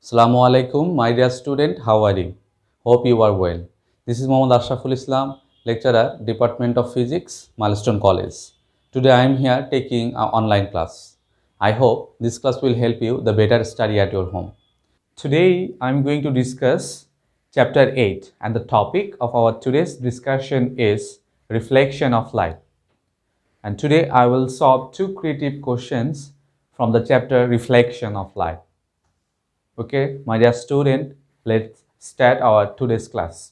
Assalamu alaikum, my dear student. How are you? Hope you are well. This is Mohammad Ashraful Islam, lecturer, Department of Physics, Milestone College. Today I am here taking an online class. I hope this class will help you the better study at your home. Today I am going to discuss chapter 8 and the topic of our today's discussion is reflection of light. And today I will solve two creative questions from the chapter reflection of light. Okay, my dear student, let's start our today's class.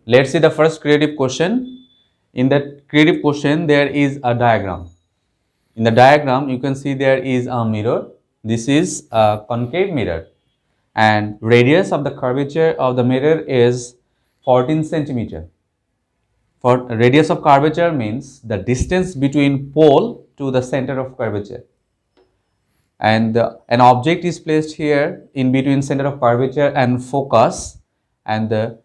Let's see the first creative question. In that creative question, there is a diagram. In the diagram, you can see there is a mirror. This is a concave mirror. And radius of the curvature of the mirror is 14 centimeter. For radius of curvature means the distance between pole to the center of curvature. And an object is placed here in between center of curvature and focus, and the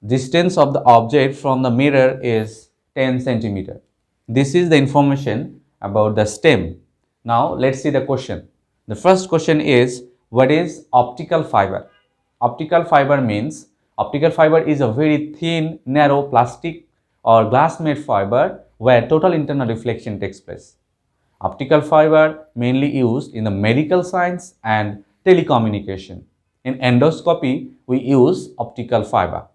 distance of the object from the mirror is 10 centimeter. This is the information about the stem. Now let's see the question. The first question is, what is optical fiber? Optical fiber means optical fiber is a very thin, narrow plastic or glass made fiber where total internal reflection takes place. Optical fiber mainly used in the medical science and telecommunication. In endoscopy, we use optical fiber.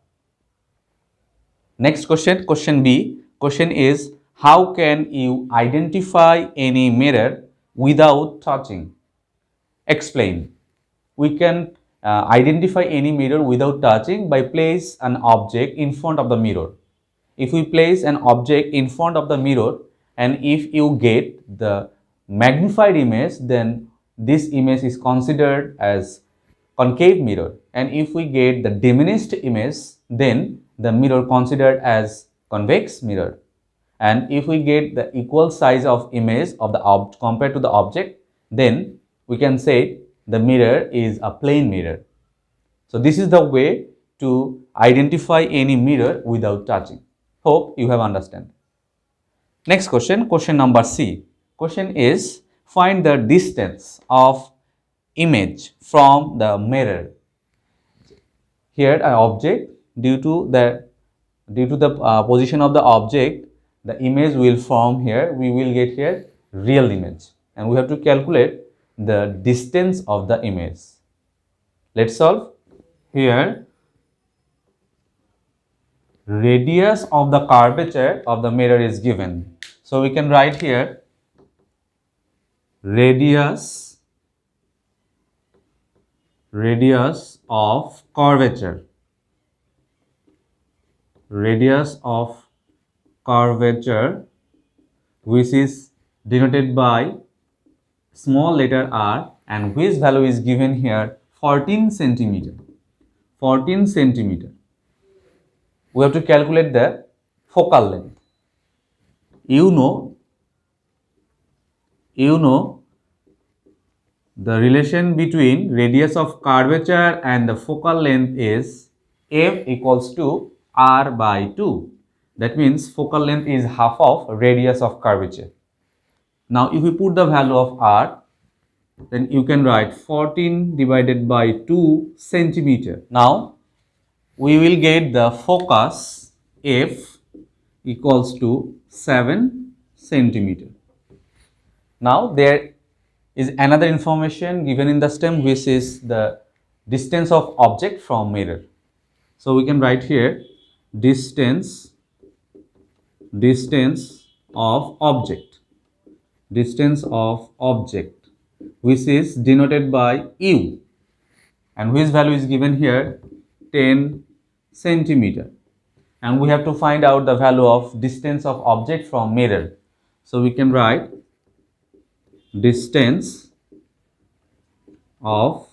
Next question, question B. Question is, how can you identify any mirror without touching? Explain. We can identify any mirror without touching by place an object in front of the mirror. If we place an object in front of the mirror and if you get the magnified image, then this image is considered as concave mirror, and if we get the diminished image, then the mirror considered as convex mirror. And if we get the equal size of image of the object compared to the object, then we can say the mirror is a plane mirror. So this is the way to identify any mirror without touching. Hope you have understand. Next question, question number C. Question is, find the distance of image from the mirror. Here an object, due to the position of the object, the image will form here. We will get here real image, and we have to calculate the distance of the image. Let's solve. Here radius of the curvature of the mirror is given. So we can write here radius of curvature. Radius of curvature, which is denoted by small letter r, and which value is given here 14 centimeter. 14 centimeter. We have to calculate the focal length. You know the relation between radius of curvature and the focal length is f equals to r by 2. That means focal length is half of radius of curvature. Now if we put the value of r, then you can write 14 divided by 2 centimeter. Now we will get the focus f equals to 7 centimeter. Now there is another information given in the stem, which is the distance of object from mirror. So we can write here distance of object, which is denoted by u, and whose value is given here 10 centimeter. And we have to find out the value of distance of object from mirror. So we can write distance of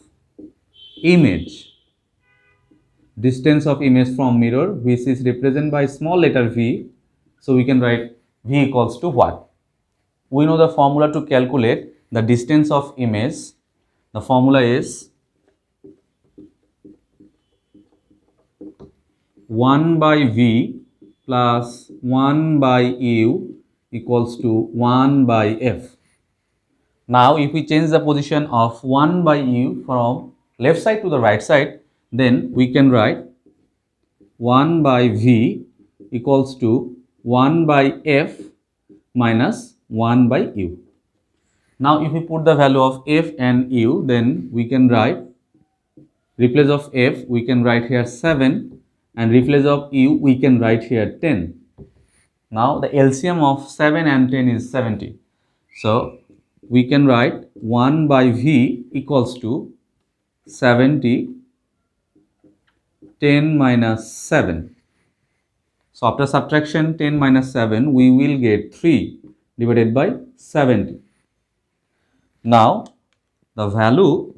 image from mirror, which is represented by small letter v. So we can write v equals to what? We know the formula to calculate the distance of image. The formula is 1 by v plus 1 by u equals to 1 by f. Now if we change the position of 1 by u from left side to the right side, then we can write 1 by v equals to 1 by f minus 1 by u. Now if we put the value of f and u, then we can write, replace of f we can write here 7 and replace of u we can write here 10. Now the LCM of 7 and 10 is 70. So we can write 1 by v equals to 70 10 minus 7. So after subtraction 10 minus 7 we will get 3 divided by 70. Now the value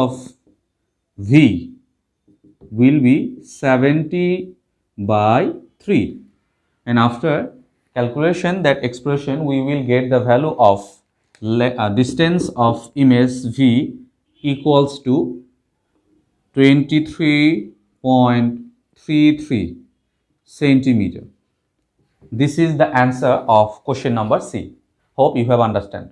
of v will be 70 by 3, and after calculation that expression we will get the value of distance of image v equals to 23.33 centimeter. This is the answer of question number C. Hope you have understand.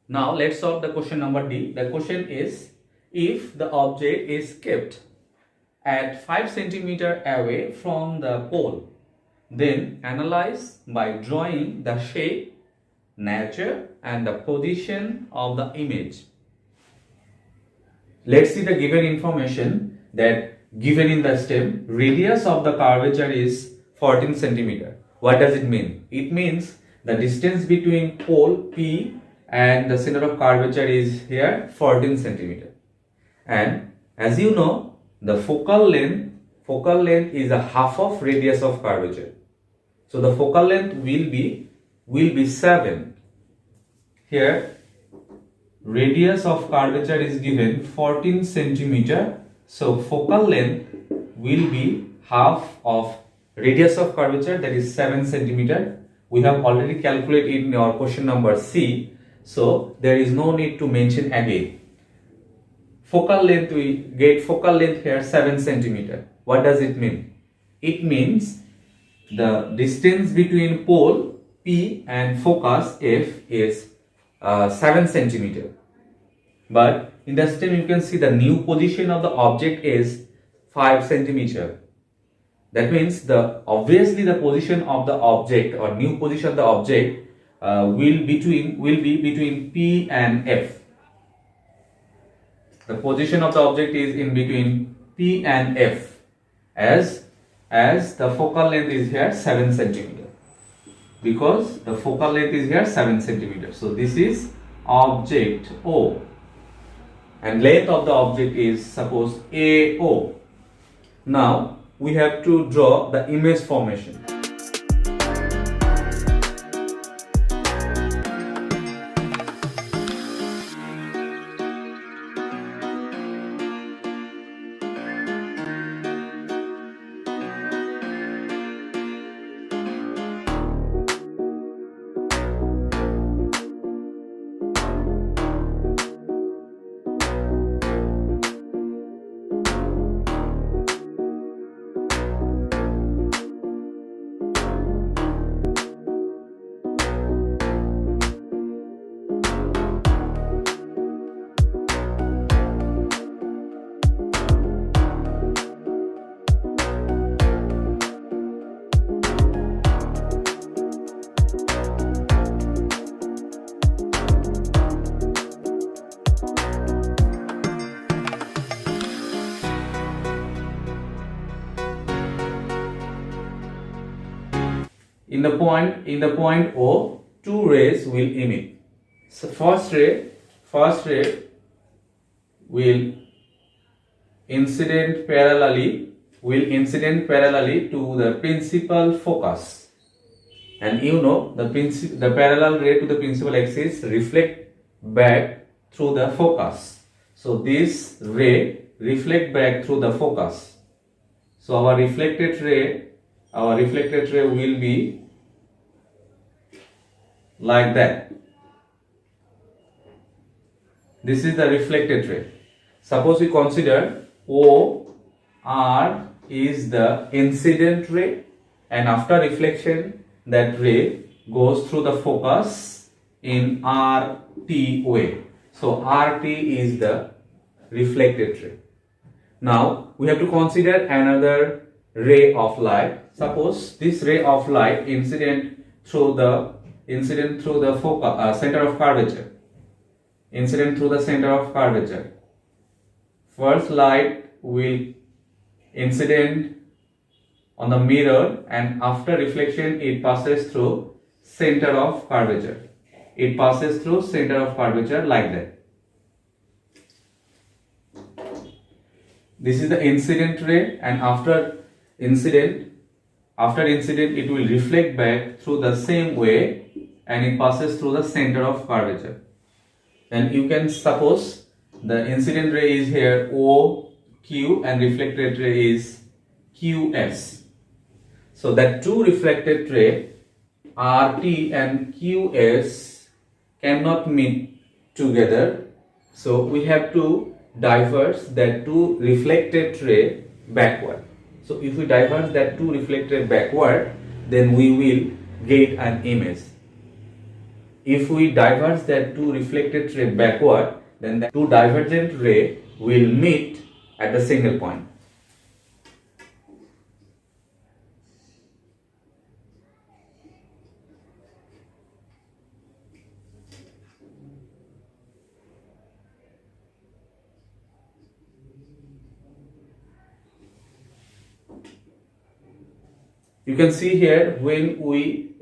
Now let's solve the question number D. The question is, if the object is kept at 5 centimeter away from the pole, then analyze by drawing the shape, nature and the position of the image. Let's see the given information that given in the step, radius of the curvature is 14 centimeter. What does it mean? It means the distance between pole P and the center of curvature is here 14 centimeter. And as you know, the focal length is a half of radius of curvature. So the focal length will be 7. Here radius of curvature is given 14 centimeter. So focal length will be half of radius of curvature, that is 7 centimeter. We have already calculated in our question number C. So there is no need to mention again. Focal length, we get focal length here 7 centimeter. What does it mean? It means the distance between pole P and focus F is 7 centimeter. But in the stem you can see the new position of the object is 5 centimeter. That means obviously the position of the object or new position of the object will be between P and F. The position of the object is in between P and F, as the focal length is here 7 centimeter, because the focal length is here 7 centimeter. So this is object O, and length of the object is suppose AO. Now we have to draw the image formation. In the point O, two rays will emit. So first ray will incident parallelly to the principal focus, and you know the parallel ray to the principal axis reflect back through the focus. So this ray reflect back through the focus. So our reflected ray will be like that. This is the reflected ray. Suppose we consider OR is the incident ray, and after reflection that ray goes through the focus in RT way. So RT is the reflected ray. Now we have to consider another ray of light. Suppose this ray of light incident through the focal center of curvature. Incident through the center of curvature. First light will incident on the mirror, and after reflection it passes through center of curvature. It passes through center of curvature like that. This is the incident ray, and after incident it will reflect back through the same way, and it passes through the center of curvature. And you can suppose the incident ray is here OQ and reflected ray is QS. So that two reflected ray RT and QS cannot meet together. So we have to diverge that two reflected ray backward. So if we diverge that two reflected backward, then we will get an image. If we diverge that two reflected ray backward, then the two divergent ray will meet at the single point. You can see here, when we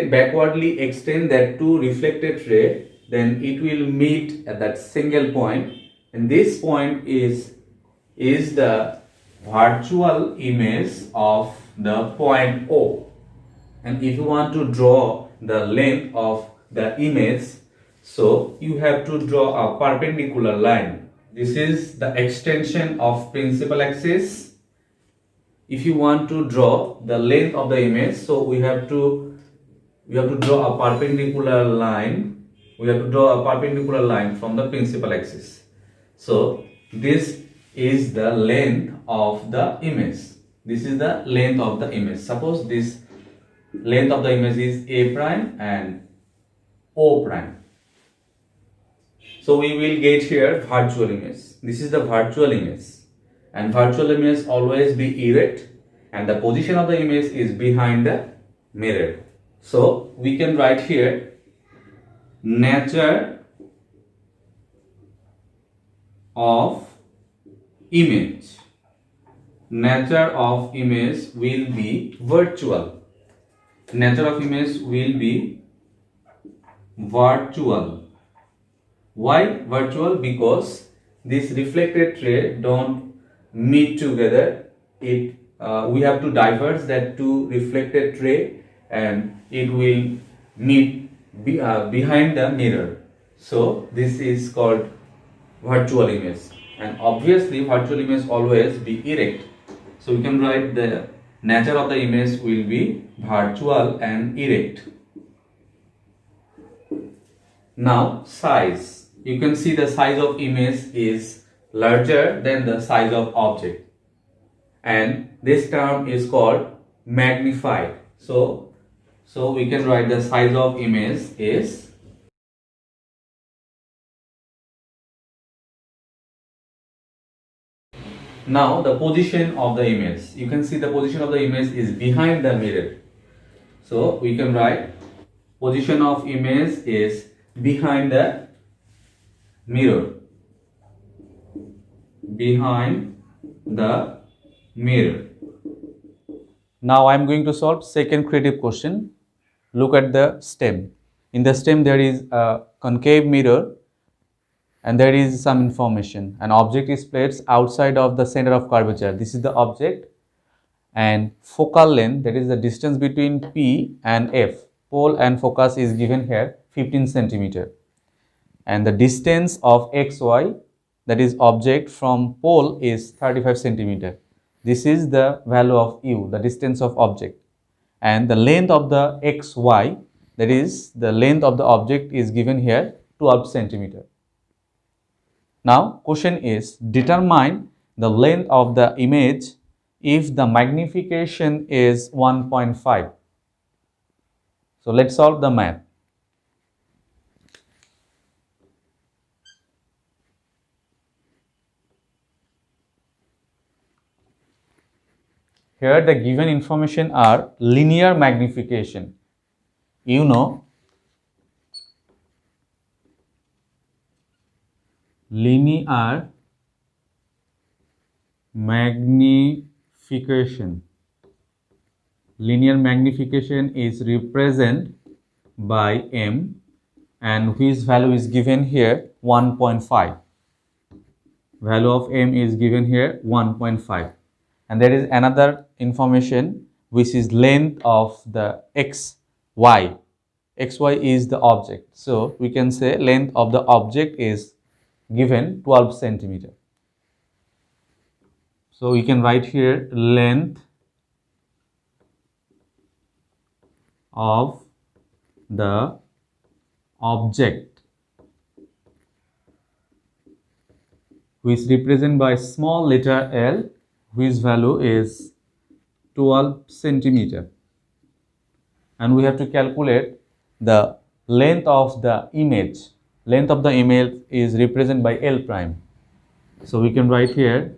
backwardly extend that two reflected ray, then it will meet at that single point, and this point is the virtual image of the point O. And if you want to draw the length of the image, so you have to draw a perpendicular line. This is the extension of principal axis. If you want to draw the length of the image, so we have to draw a perpendicular line. We have to draw a perpendicular line from the principal axis. So this is the length of the image. This is the length of the image. Suppose this length of the image is A prime and O prime. So we will get here virtual image. This is the virtual image. And virtual image always be erect, and the position of the image is behind the mirror. So we can write here, nature of image. Nature of image will be virtual. Nature of image will be virtual. Why virtual? Because this reflected ray don't meet together. We have to diverge that two reflected ray, and it will meet behind the mirror. So this is called virtual image, and obviously virtual image always be erect. So we can write the nature of the image will be virtual and erect. Now size. You can see the size of image is larger than the size of object, and this term is called magnified. So we can write the size of image is now the position of the image. You can see the position of the image is behind the mirror. So we can write position of image is behind the mirror. Behind the mirror. Now I am going to solve second creative question. Look at the stem. In the stem there is a concave mirror, and there is some information. An object is placed outside of the center of curvature. This is the object, and focal length, that is the distance between P and F, pole and focus, is given here 15 centimeter. And the distance of XY, that is object from pole, is 35 centimeter. This is the value of U, the distance of object. And the length of the XY, that is the length of the object, is given here 12 centimeter. Now question is, determine the length of the image if the magnification is 1.5. So let's solve the math. here the given information are linear magnification. You know, linear magnification. Linear magnification is represented by m, and whose value is given here 1.5. Value of m is given here 1.5. And there is another information which is length of the xy. Xy is the object. So we can say length of the object is given 12 centimeter. So we can write here length of the object, which is represented by small letter l, whose value is 12 centimeter. And we have to calculate the length of the image. Length of the image is represented by L prime. So we can write here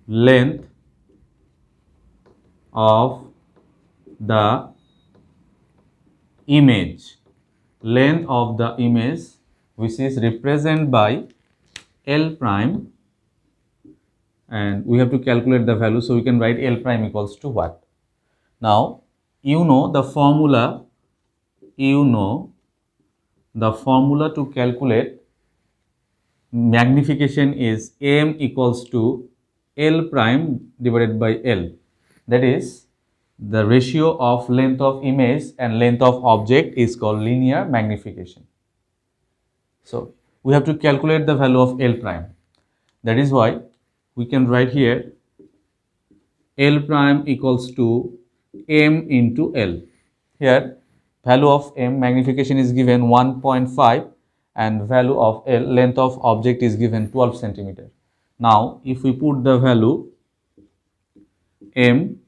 length of the image. Length of the image, which is represented by L prime, and we have to calculate the value. So we can write L prime equals to what? Now you know the formula. You know the formula to calculate magnification is m equals to L prime divided by L. That is, the ratio of length of image and length of object is called linear magnification. So we have to calculate the value of L prime. That is why we can write here L prime equals to m into L. Here value of m magnification is given 1.5 and value of L length of object is given 12 centimeter. Now if we put the value m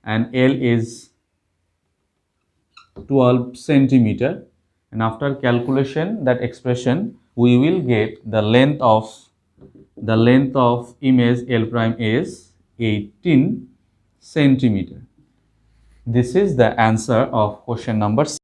and L is 12 centimeter, and after calculation that expression we will get the length of image L prime is 18 centimeter. This is the answer of question number C.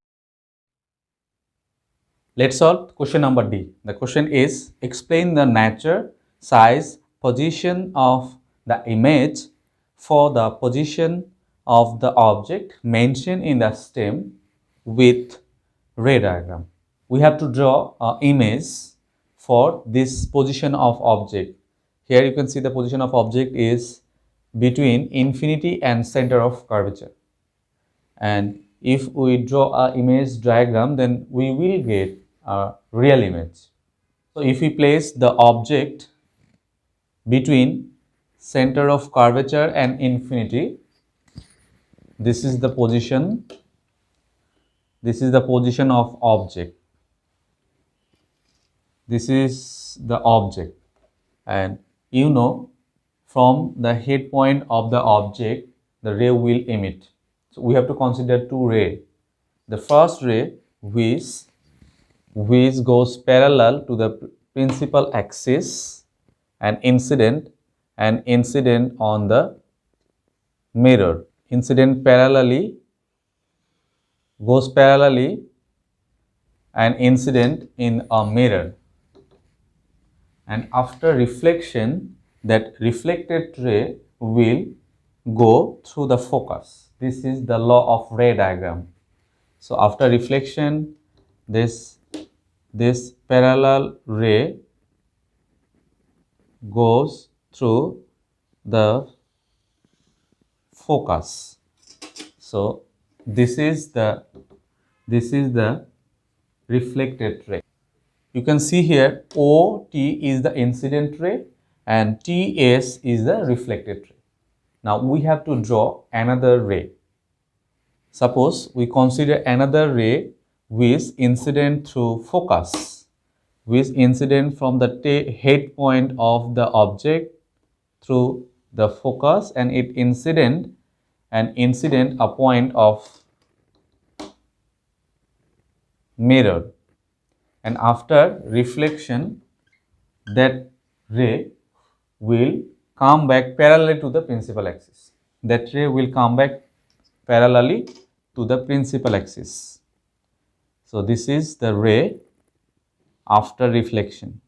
Let's solve question number D. The question is, explain the nature, size, position of the image for the position of the object mentioned in the stem with ray diagram. We have to draw an image for this position of object. Here you can see the position of object is between infinity and center of curvature. And if we draw an image diagram, then we will get a real image. So if we place the object between center of curvature and infinity, this is the position. This is the position of object. This is the object, and you know from the head point of the object the ray will emit. So we have to consider two rays. The first ray which goes parallel to the principal axis and incident on the mirror. Incident goes parallelly and incident in a mirror, and after reflection that reflected ray will go through the focus. This is the law of ray diagram. So after reflection, this parallel ray goes through the focus. So this is the reflected ray. You can see here OT is the incident ray and TS is the reflected ray. Now we have to draw another ray. Suppose we consider another ray which incident through focus, which incident from the head point of the object through the focus, and it incident a point of mirror, and after reflection that ray will come back parallel to the principal axis. That ray will come back parallelly to the principal axis. So this is the ray after reflection.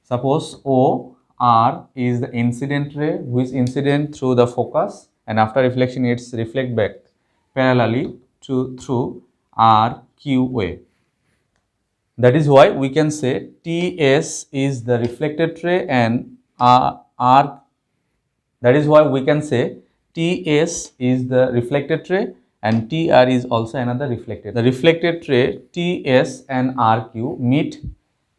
Suppose OR is the incident ray which incident through the focus, and after reflection it's reflect back parallelly through RQA. That is why we can say TS is the reflected ray and R. That is why we can say TS is the reflected ray and TR is also another reflected. The reflected ray TS and RQ meet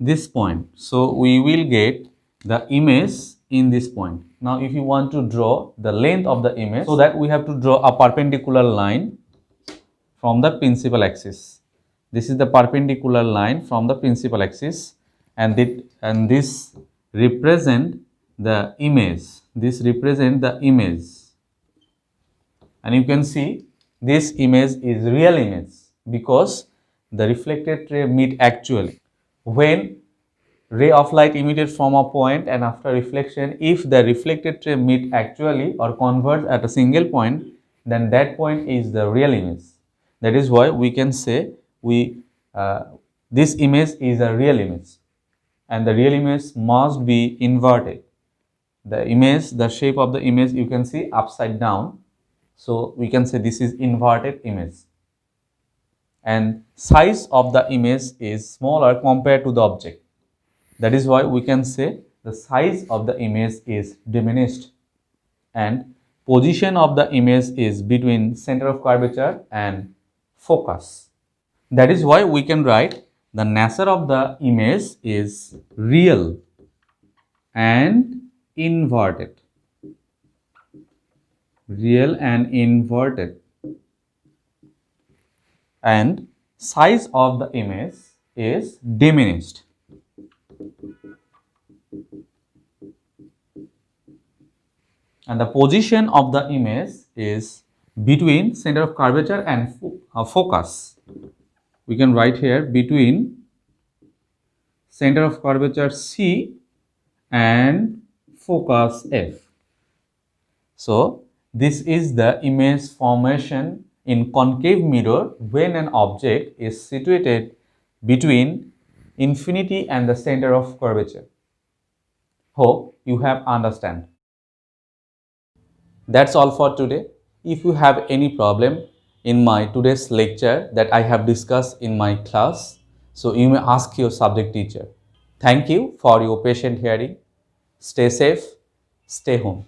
this point. So we will get the image in this point. Now if you want to draw the length of the image, so that we have to draw a perpendicular line from the principal axis. This is the perpendicular line from the principal axis, and this represent the image. This represent the image, and you can see this image is real image because the reflected ray meet actually. When ray of light emitted from a point and after reflection, if the reflected ray meet actually or converge at a single point, then that point is the real image. That is why we can say this image is a real image, and the real image must be inverted. The image, the shape of the image you can see upside down, so we can say this is inverted image, and size of the image is smaller compared to the object. That is why we can say the size of the image is diminished, and position of the image is between center of curvature and focus. That is why we can write the nature of the image is real and inverted. Real and inverted. And size of the image is diminished. And the position of the image is between center of curvature and focus. We can write here between center of curvature C and focus F. So this is the image formation in concave mirror when an object is situated between infinity and the center of curvature. Hope you have understand. That's all for today. If you have any problem in my today's lecture that I have discussed in my class, so you may ask your subject teacher. Thank you for your patient hearing. Stay safe, stay home.